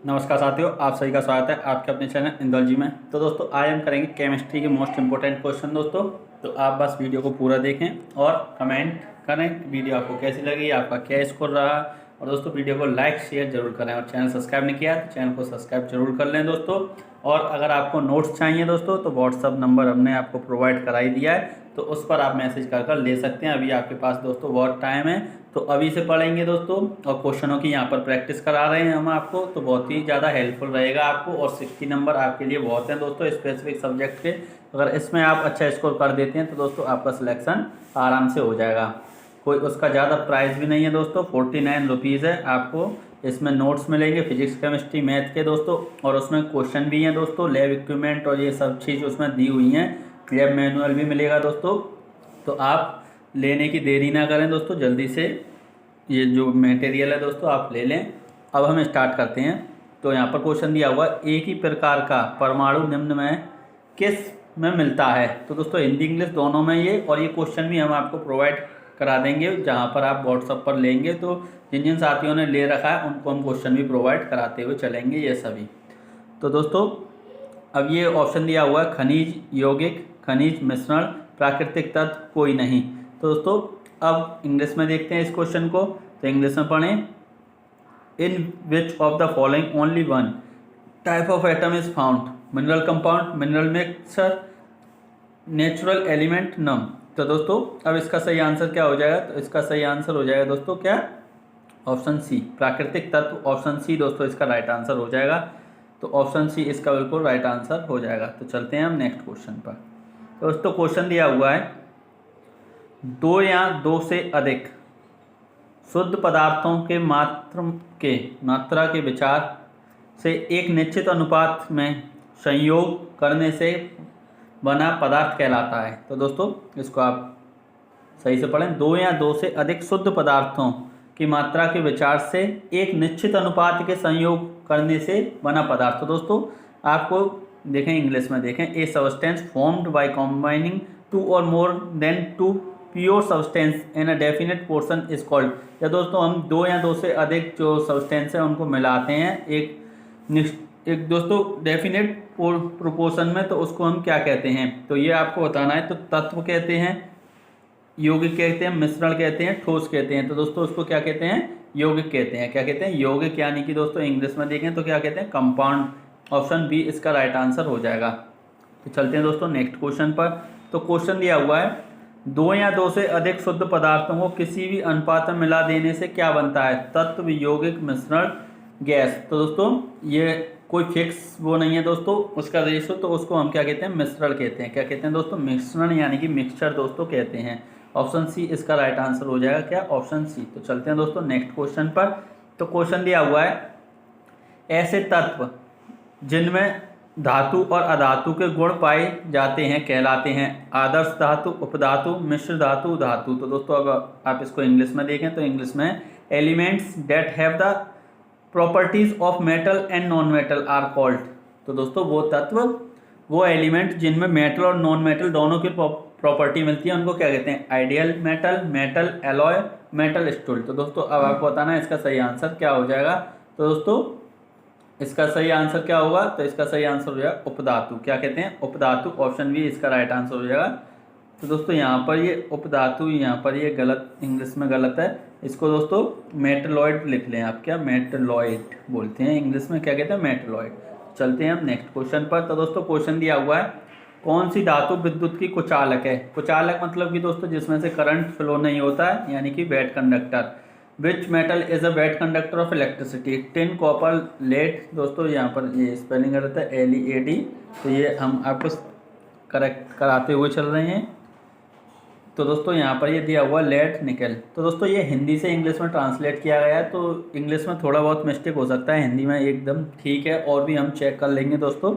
नमस्कार साथियों, आप सभी का स्वागत है आपके अपने चैनल इंदौलजी में। तो दोस्तों आज हम करेंगे केमिस्ट्री के मोस्ट इंपॉर्टेंट क्वेश्चन दोस्तों। तो आप बस वीडियो को पूरा देखें और कमेंट करें वीडियो आपको कैसी लगी, आपका क्या स्कोर रहा। और दोस्तों वीडियो को लाइक शेयर जरूर करें और चैनल सब्सक्राइब नहीं किया तो चैनल को सब्सक्राइब जरूर कर लें दोस्तों। और अगर आपको नोट्स चाहिए दोस्तों तो व्हाट्सअप नंबर हमने आपको प्रोवाइड करा ही दिया है, तो उस पर आप मैसेज कर कर ले सकते हैं। अभी आपके पास दोस्तों बहुत टाइम है, तो अभी से पढ़ेंगे दोस्तों। और क्वेश्चनों की यहाँ पर प्रैक्टिस करा रहे हैं हम आपको, तो बहुत ही ज़्यादा हेल्पफुल रहेगा आपको। और 60 नंबर आपके लिए बहुत हैं दोस्तों स्पेसिफिक सब्जेक्ट के। अगर इसमें आप अच्छा स्कोर कर देते हैं तो दोस्तों आपका सिलेक्शन आराम से हो जाएगा। कोई उसका ज़्यादा प्राइस भी नहीं है दोस्तों, 49 रुपीज़ है। आपको इसमें नोट्स मिलेंगे फिजिक्स केमिस्ट्री मैथ के दोस्तों, और उसमें क्वेश्चन भी हैं दोस्तों, लैब इक्विपमेंट और ये सब चीज़ उसमें दी हुई हैं। लैब मैनुअल भी मिलेगा दोस्तों। तो आप लेने की देरी ना करें दोस्तों, जल्दी से ये जो मटेरियल है दोस्तों आप ले लें। अब हम स्टार्ट करते हैं। तो यहाँ पर क्वेश्चन दिया हुआ एक ही प्रकार का परमाणु निम्न में किस में मिलता है। तो दोस्तों हिंदी इंग्लिश दोनों में ये, और ये क्वेश्चन भी हम आपको प्रोवाइड करा देंगे जहाँ पर आप व्हाट्सएप पर लेंगे। तो जिन जिन साथियों ने ले रखा है उनको हम क्वेश्चन भी प्रोवाइड कराते हुए चलेंगे ये सभी। तो दोस्तों अब ये ऑप्शन दिया हुआ है खनिज, यौगिक, खनिज मिश्रण, प्राकृतिक तत्व, कोई नहीं। तो दोस्तों अब इंग्लिश में देखते हैं इस क्वेश्चन को। तो इंग्लिश में पढ़ें, in which of the following only one type of atom is found, mineral compound, mineral mixture, natural element, नम। तो दोस्तों अब इसका सही आंसर क्या हो जाएगा? तो इसका सही आंसर हो जाएगा दोस्तों क्या? ऑप्शन सी, प्राकृतिक तत्व। ऑप्शन सी दोस्तों इसका राइट आंसर हो जाएगा। तो ऑप्शन सी इसका बिल्कुल राइट आंसर हो जाएगा। तो चलते हैं हम नेक्स्ट क्वेश्चन पर। तो दोस्तों क्वेश्चन दिया हुआ है, दो या दो से अधिक शुद्ध पदार्थों के मात्रा के विचार से एक निश्चित अनुपात में संयोग करने से बना पदार्थ कहलाता है। तो दोस्तों इसको आप सही से पढ़ें, दो या दो से अधिक शुद्ध पदार्थों की मात्रा के विचार से एक निश्चित अनुपात के संयोग करने से बना पदार्थ। तो दोस्तों आपको देखें इंग्लिश में देखें, a substance formed by combining two और more than two pure substance in a definite portion is called. या दोस्तों हम दो या दो से अधिक जो सब्सटेंस है उनको मिलाते हैं एक दोस्तों डेफिनेट प्रोपोर्शन में, तो उसको हम क्या कहते हैं? तो ये आपको बताना है। तो तत्व कहते हैं, यौगिक कहते हैं, मिश्रण कहते हैं, ठोस कहते हैं। तो दोस्तों उसको क्या कहते हैं? यौगिक कहते हैं। क्या कहते हैं? यौगिक, यानी कि दोस्तों इंग्लिश में देखें तो क्या कहते हैं? कंपाउंड। ऑप्शन बी इसका राइट आंसर हो जाएगा। तो चलते हैं दोस्तों नेक्स्ट क्वेश्चन पर। तो क्वेश्चन दिया हुआ है, दो या दो से अधिक शुद्ध पदार्थों को किसी भी अनुपात में मिला देने से क्या बनता है? तत्व, यौगिक, मिश्रण, गैस। तो दोस्तों ये कोई फिक्स वो नहीं है दोस्तों उसका रेशो, तो उसको हम क्या कहते हैं? मिश्रण कहते हैं। क्या कहते हैं दोस्तों? मिश्रण, यानी कि मिक्सचर दोस्तों कहते हैं। ऑप्शन सी इसका राइट आंसर हो जाएगा। क्या? Option C. तो चलते हैं दोस्तों नेक्स्ट क्वेश्चन पर। तो क्वेश्चन दिया हुआ है, ऐसे तत्व जिनमें धातु और अधातु के गुण पाए जाते हैं कहलाते हैं आदर्श धातु, उपधातु, मिश्र धातु, धातु। तो दोस्तों अब आप इसको इंग्लिश में देखें तो इंग्लिश में, elements that have the properties of metal and non metal are called. तो दोस्तों वो तत्व, वो एलिमेंट जिनमें मेटल और नॉन मेटल दोनों की प्रॉपर्टी मिलती है उनको क्या कहते हैं? Ideal metal, metal alloy, metal stool. तो दोस्तों अब आपको बताना है इसका सही आंसर क्या हो जाएगा। तो दोस्तों इसका सही आंसर क्या होगा? तो इसका सही आंसर हो जाएगा उपधातु। क्या कहते हैं? उपधातु। ऑप्शन बी इसका राइट आंसर हो जाएगा। तो दोस्तों यहाँ पर ये उपधातु, यहाँ पर ये गलत, इंग्लिश में गलत है। इसको दोस्तों मेटलॉइड लिख लें आप। क्या? मेटलॉइड बोलते हैं इंग्लिश में, क्या कहते हैं? मेटलॉइड। चलते हैं हम नेक्स्ट क्वेश्चन पर। तो दोस्तों क्वेश्चन दिया हुआ है, कौन सी धातु विद्युत की कुचालक है? कुचालक मतलब कि दोस्तों जिसमें से करंट फ्लो नहीं होता है, यानी कि bad conductor. Which metal is a bad conductor of electricity? Tin, copper, lead. दोस्तों यहाँ पर ये स्पेलिंग गलत है, LEAD। तो ये हम आपको करेक्ट कराते हुए चल रहे हैं। तो दोस्तों यहाँ पर ये दिया हुआ लेड, निकल। तो दोस्तों ये हिंदी से इंग्लिश में ट्रांसलेट किया गया है, तो इंग्लिश में थोड़ा बहुत मिस्टेक हो सकता है, हिंदी में एकदम ठीक है। और भी हम चेक कर लेंगे दोस्तों,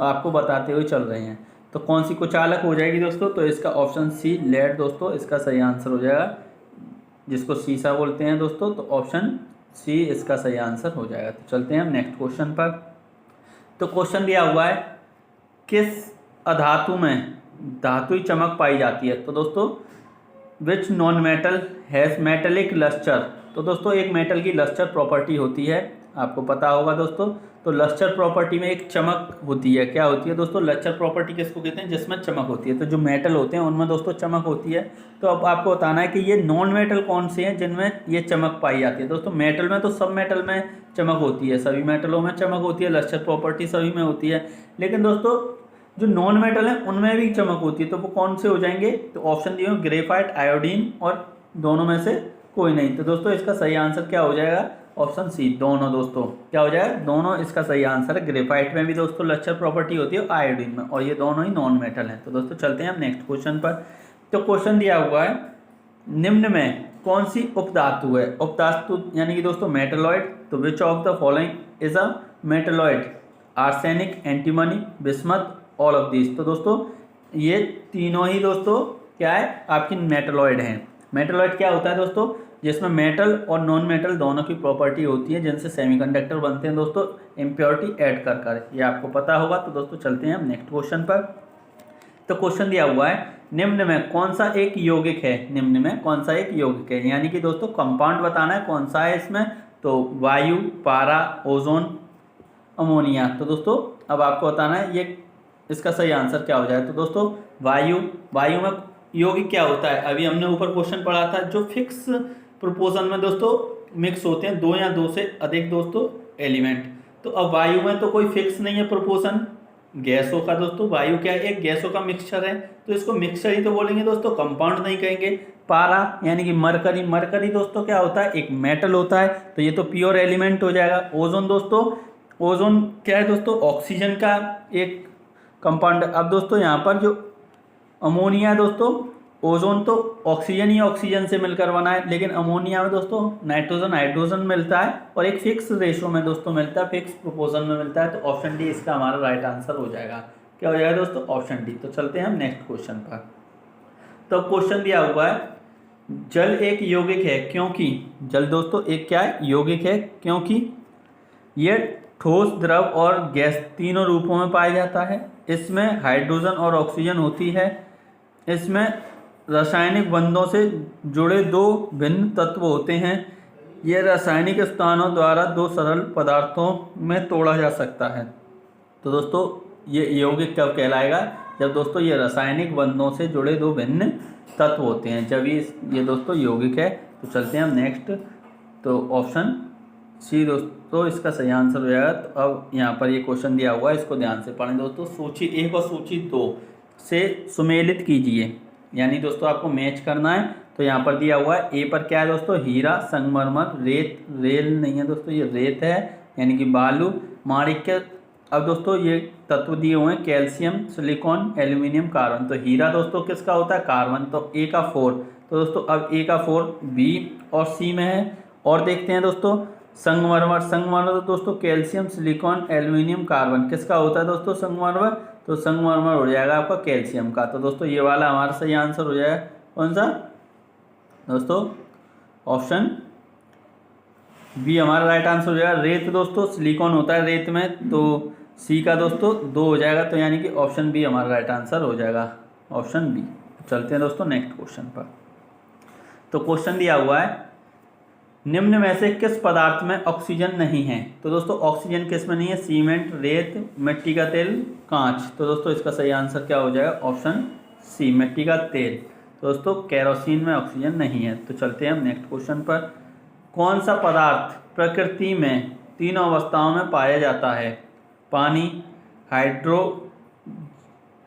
आपको बताते हुए चल रहे हैं। तो कौन सी कुचालक हो जाएगी दोस्तों? तो इसका ऑप्शन सी, लेड दोस्तों इसका सही आंसर हो जाएगा, जिसको सीसा बोलते हैं दोस्तों। तो ऑप्शन सी इसका सही आंसर हो जाएगा। तो चलते हैं हम नेक्स्ट क्वेश्चन पर। तो क्वेश्चन दिया हुआ है, किस अधातु में धातुई चमक पाई जाती है? तो दोस्तों which non metal has metallic lustre. तो दोस्तों एक मेटल की लस्टर प्रॉपर्टी होती है, आपको पता होगा दोस्तों। तो लस्टर प्रॉपर्टी में एक चमक होती है, क्या होती है दोस्तों, लस्टर प्रॉपर्टी किसको कहते हैं, जिसमें चमक होती है। तो जो मेटल होते हैं उनमें दोस्तों चमक होती है। तो अब आपको बताना है कि ये नॉन मेटल कौन से हैं जिनमें ये चमक पाई जाती है। दोस्तों मेटल में तो सब मेटल में चमक होती है, सभी मेटलों में चमक होती है, लस्टर प्रॉपर्टी सभी में होती है। लेकिन दोस्तों जो नॉन मेटल है उनमें भी चमक होती है, तो वो कौन से हो जाएंगे, तो ऑप्शन दिए हुए ग्रेफाइट, आयोडीन और दोनों में से कोई नहीं। तो दोस्तों इसका सही आंसर क्या हो जाएगा, ऑप्शन सी दोनों। दोस्तों क्या हो जाएगा, दोनों इसका सही आंसर है। ग्रेफाइट में भी दोस्तों लस्टर प्रॉपर्टी होती है आयोडीन में, और ये दोनों ही नॉन मेटल हैं। तो दोस्तों चलते हैं हम नेक्स्ट क्वेश्चन पर। तो क्वेश्चन दिया हुआ है, निम्न में कौन सी उपधातु है, उपधातु यानी कि दोस्तों मेटलॉइड। तो विच of the following is a metalloid, arsenic, antimony, bismuth, all of this. तो दोस्तों ये तीनों ही दोस्तों क्या है, आपकी मेटलॉइड हैं। मेटलॉइड क्या होता है दोस्तों, जिसमें मेटल और नॉन मेटल दोनों की प्रॉपर्टी होती है, जिनसे सेमीकंडक्टर बनते हैं दोस्तों इम्प्योरिटी ऐड कर कर, ये आपको पता होगा। तो दोस्तों चलते हैं हम नेक्स्ट क्वेश्चन पर। तो क्वेश्चन दिया हुआ है, निम्न में कौन सा एक यौगिक है, निम्न में कौन सा एक यौगिक है, यानी कि दोस्तों कंपाउंड बताना है कौन सा है इसमें। तो वायु, पारा, ओजोन, अमोनिया। तो दोस्तों अब आपको बताना है ये इसका सही आंसर क्या हो जाए। तो दोस्तों वायु, वायु में यौगिक क्या होता है, अभी हमने ऊपर क्वेश्चन पढ़ा था, जो फिक्स प्रोपोर्शन में दोस्तों मिक्स होते हैं, दो या दो से अधिक दोस्तों एलिमेंट। तो अब वायु में तो कोई फिक्स नहीं है प्रोपोर्शन गैसों का। दोस्तों वायु क्या है, एक गैसों का मिक्सचर है, तो इसको मिक्सचर ही तो बोलेंगे दोस्तों, कंपाउंड नहीं कहेंगे। पारा यानी कि मरकरी, मरकरी दोस्तों क्या होता है, एक मेटल होता है, तो ये तो प्योर एलिमेंट हो जाएगा। ओजोन दोस्तों, ओजोन क्या है दोस्तों, ऑक्सीजन का एक कंपाउंड। अब दोस्तों यहाँ पर जो अमोनिया दोस्तों, ओजोन तो ऑक्सीजन ही ऑक्सीजन से मिलकर बना है, लेकिन अमोनिया में दोस्तों नाइट्रोजन हाइड्रोजन मिलता है, और एक फिक्स रेशो में दोस्तों मिलता है, फिक्स प्रोपोर्शन में मिलता है। तो ऑप्शन डी इसका हमारा राइट आंसर हो जाएगा। क्या हो जाएगा दोस्तों, ऑप्शन डी। तो चलते हैं हम नेक्स्ट क्वेश्चन पर। तो क्वेश्चन दिया हुआ है, जल एक यौगिक है क्योंकि, जल दोस्तों एक क्या है, यौगिक है क्योंकि यह ठोस, द्रव और गैस तीनों रूपों में पाया जाता है। इसमें हाइड्रोजन और ऑक्सीजन होती है। इसमें रासायनिक बंधों से जुड़े दो भिन्न तत्व होते हैं। ये रासायनिक स्थानों द्वारा दो सरल पदार्थों में तोड़ा जा सकता है। तो दोस्तों ये यौगिक कब कहलाएगा, जब दोस्तों ये रासायनिक बंधों से जुड़े दो भिन्न तत्व होते हैं, जब ये दोस्तों यौगिक है। तो चलते हैं हम नेक्स्ट। तो ऑप्शन सी दोस्तों इसका सही आंसर हो जाएगा। तो अब यहाँ पर ये क्वेश्चन दिया हुआ है, इसको ध्यान से पढ़ें दोस्तों। सूची 1 और सूची 2 से सुमेलित कीजिए, यानी दोस्तों आपको मैच करना है। तो यहाँ पर दिया हुआ है, ए पर क्या है दोस्तों, हीरा, संगमरमर, रेत, रेल नहीं है दोस्तों, ये रेत है यानी कि बालू, माणिक्य। अब दोस्तों ये तत्व दिए हुए हैं, कैल्शियम, सिलिकॉन, एल्यूमिनियम, कार्बन। तो हीरा दोस्तों किसका होता है, कार्बन, तो ए का 4। तो दोस्तों अब ए का 4 बी और सी में है। और देखते हैं दोस्तों संगमरमर, संगमरमर दोस्तों कैल्शियम, सिलिकॉन, एल्यूमिनियम, कार्बन, किसका होता है दोस्तों संगमरमर, तो संगमरमर हो जाएगा आपका कैल्शियम का। तो दोस्तों ये वाला हमारा सही आंसर हो जाएगा, कौन सा दोस्तों, ऑप्शन बी हमारा राइट आंसर हो जाएगा। रेत दोस्तों सिलिकॉन होता है रेत में, तो सी का दोस्तों 2 हो जाएगा। तो यानी कि ऑप्शन बी हमारा राइट आंसर हो जाएगा, ऑप्शन बी। चलते हैं दोस्तों नेक्स्ट क्वेश्चन पर। तो क्वेश्चन दिया हुआ है, निम्न में से किस पदार्थ में ऑक्सीजन नहीं है। तो दोस्तों ऑक्सीजन किस में नहीं है, सीमेंट, रेत, मिट्टी का तेल, कांच। तो दोस्तों इसका सही आंसर क्या हो जाएगा, ऑप्शन सी मिट्टी का तेल। तो दोस्तों केरोसिन में ऑक्सीजन नहीं है। तो चलते हैं हम नेक्स्ट क्वेश्चन पर। कौन सा पदार्थ प्रकृति में तीनों अवस्थाओं में पाया जाता है, पानी,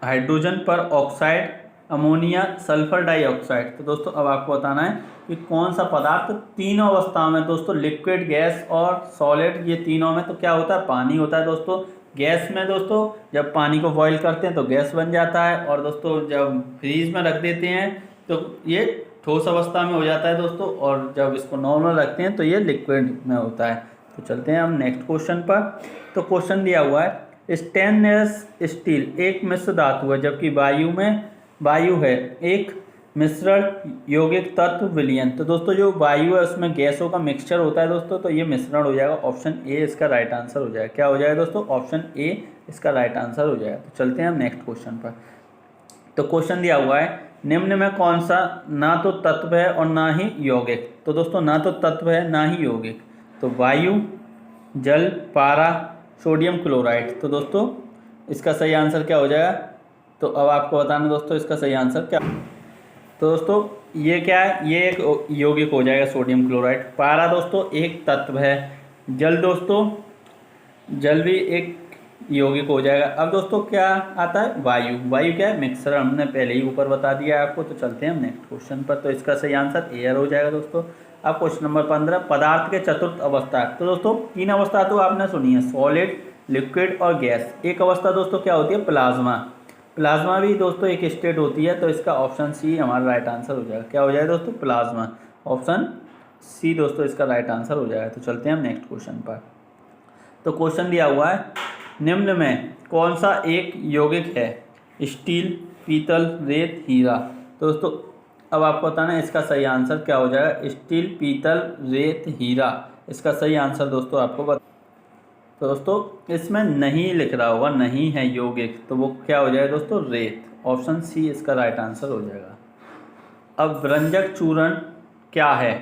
हाइड्रोजन पर ऑक्साइड, अमोनिया, सल्फर डाइऑक्साइड। तो दोस्तों अब आपको बताना है कि कौन सा पदार्थ तीनों अवस्थाओं में दोस्तों, लिक्विड, गैस और सॉलिड, ये तीनों में तो क्या होता है, पानी होता है दोस्तों। गैस में दोस्तों जब पानी को बॉईल करते हैं तो गैस बन जाता है, और दोस्तों जब फ्रीज में रख देते हैं तो ये ठोस अवस्था में हो जाता है दोस्तों, और जब इसको नॉर्मल रखते हैं तो ये लिक्विड में होता है। तो चलते हैं हम नेक्स्ट क्वेश्चन पर। तो क्वेश्चन दिया हुआ है, स्टेनलेस स्टील एक मिश्र धातु है, जबकि वायु है एक मिश्रण यौगिक तत्व विलयन। तो दोस्तों जो वायु है उसमें गैसों का मिक्सचर होता है दोस्तों, तो ये मिश्रण हो जाएगा, ऑप्शन ए इसका राइट आंसर हो जाएगा। क्या हो जाएगा दोस्तों, ऑप्शन ए इसका राइट आंसर हो जाएगा। तो चलते हैं हम नेक्स्ट क्वेश्चन पर। तो क्वेश्चन दिया हुआ है, निम्न में कौन सा ना तो तत्व है और ना ही यौगिक। तो दोस्तों ना तो तत्व है ना ही यौगिक। तो वायु, जल, पारा, सोडियम क्लोराइड। तो दोस्तों इसका सही आंसर क्या हो जाएगा? तो अब आपको बताना दोस्तों इसका सही आंसर क्या। तो दोस्तों ये क्या है? ये एक यौगिक हो जाएगा सोडियम क्लोराइड। पारा दोस्तों एक तत्व है। जल दोस्तों, जल भी एक यौगिक हो जाएगा। अब दोस्तों क्या आता है? वायु। वायु क्या है? मिक्सर। हमने पहले ही ऊपर बता दिया है आपको। तो चलते हैं हम नेक्स्ट क्वेश्चन पर। तो इसका सही आंसर एयर हो जाएगा दोस्तों। अब क्वेश्चन नंबर 15, पदार्थ के चतुर्थ अवस्था। तो दोस्तों 3 अवस्था तो आपने सुनी है, सॉलिड, लिक्विड और गैस। एक अवस्था दोस्तों क्या होती है? प्लाज्मा। प्लाज्मा भी दोस्तों एक स्टेट होती है। तो इसका ऑप्शन सी हमारा राइट आंसर हो जाएगा। क्या हो जाएगा दोस्तों? प्लाज्मा। ऑप्शन सी दोस्तों इसका राइट आंसर हो जाएगा। तो चलते हैं हम नेक्स्ट क्वेश्चन पर। तो क्वेश्चन दिया हुआ है, निम्न में कौन सा एक यौगिक है? स्टील, पीतल, रेत, हीरा। तो दोस्तों अब आपको बताना है इसका सही आंसर क्या हो जाएगा। स्टील, पीतल, रेत, हीरा। इसका सही आंसर दोस्तों आपको बता। तो दोस्तों इसमें नहीं लिख रहा होगा, नहीं है यौगिक, तो वो क्या हो जाएगा दोस्तों? रेत। ऑप्शन सी इसका राइट आंसर हो जाएगा। अब व्यंजक चूर्ण क्या है?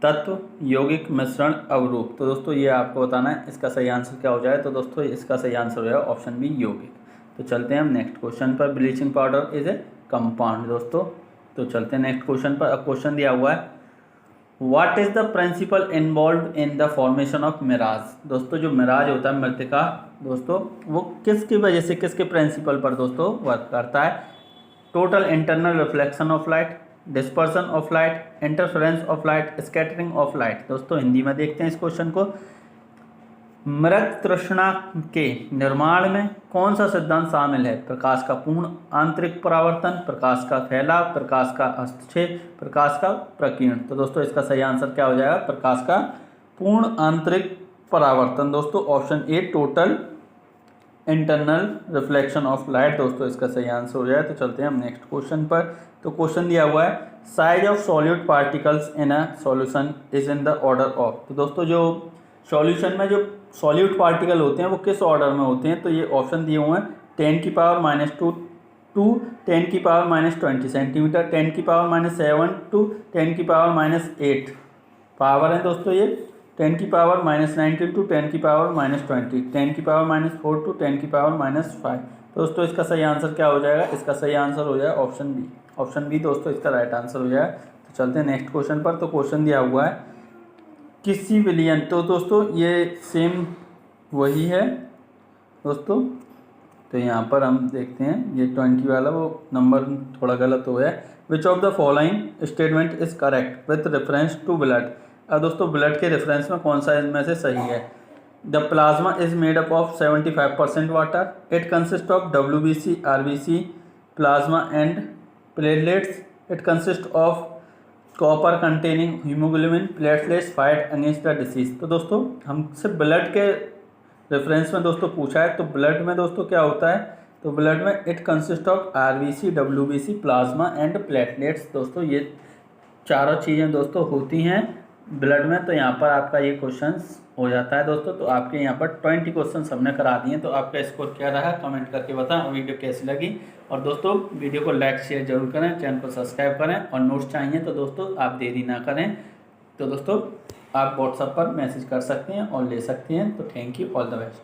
तत्व, यौगिक, मिश्रण, अवरूप। तो दोस्तों ये आपको बताना है इसका सही आंसर क्या हो जाए। तो दोस्तों इसका सही आंसर हो जाएगा ऑप्शन बी, यौगिक। तो चलते हैं हम नेक्स्ट क्वेश्चन पर। Bleaching powder is a compound दोस्तों। तो चलते हैं नेक्स्ट क्वेश्चन पर। अब क्वेश्चन दिया हुआ है, what is the principle involve in the formation of mirage. दोस्तों जो मिराज होता है मृतिका दोस्तों, वो किसकी वजह से, किसके प्रिंसिपल पर दोस्तों वर्क करता है? Total internal reflection of light, dispersion of light, interference of light, scattering of light. दोस्तों हिंदी में देखते हैं इस क्वेश्चन को। मृग तृष्णा के निर्माण में कौन सा सिद्धांत शामिल है? प्रकाश का पूर्ण आंतरिक परावर्तन, प्रकाश का फैलाव, प्रकाश का हस्तक्षेप, प्रकाश का प्रकीर्ण। तो दोस्तों इसका सही आंसर क्या हो जाएगा? प्रकाश का पूर्ण आंतरिक परावर्तन। दोस्तों option A, total internal reflection of light. दोस्तों इसका सही आंसर हो जाए। तो चलते हैं हम नेक्स्ट क्वेश्चन पर। तो क्वेश्चन दिया हुआ है, size of solute particles in a solution is in the order of. तो दोस्तों जो सॉल्यूशन में जो सॉल्यूट पार्टिकल होते हैं वो किस ऑर्डर में होते हैं? तो ये ऑप्शन दिए हुए हैं, 10⁻² टू 10⁻20 सेंटीमीटर, 10⁻7 टू 10⁻8 पावर है दोस्तों ये। 10⁻19 टू 10⁻20, 10⁻4 टू 10⁻5। दोस्तों इसका सही आंसर क्या हो जाएगा? इसका सही आंसर हो जाएगा ऑप्शन बी। ऑप्शन बी दोस्तों इसका राइट आंसर हो जाएगा। तो चलते हैं नेक्स्ट क्वेश्चन पर। तो क्वेश्चन दिया हुआ है, किसी विलियन। तो दोस्तों ये सेम वही है दोस्तों। तो यहाँ पर हम देखते हैं ये 20 वाला वो नंबर थोड़ा गलत हो गया है। Which of the following statement is correct with reference to blood. अब दोस्तों ब्लड के रेफरेंस में कौन सा इनमें से सही है? The plasma is made up of 75% water, it consist of WBC, RBC, plasma and platelets, it consist of copper containing haemoglobin, platelets fight against the disease. तो दोस्तों हमसे ब्लड के रेफरेंस में दोस्तों पूछा है। तो ब्लड में दोस्तों क्या होता है? तो ब्लड में it consist of RBC, WBC, plasma and platelets. दोस्तों ये चारों चीज़ें दोस्तों होती हैं ब्लड में। तो यहाँ पर आपका ये क्वेश्चन हो जाता है दोस्तों। तो आपके यहाँ पर 20 क्वेश्चन हमने करा दिए। तो आपका स्कोर क्या रहा कमेंट करके बताएं और वीडियो कैसी लगी। और दोस्तों वीडियो को लाइक शेयर जरूर करें, चैनल को सब्सक्राइब करें। और नोट्स चाहिए तो दोस्तों आप देरी ना करें। तो दोस्तों आप व्हाट्सएप पर मैसेज कर सकते हैं और ले सकते हैं। तो thank you, all the best.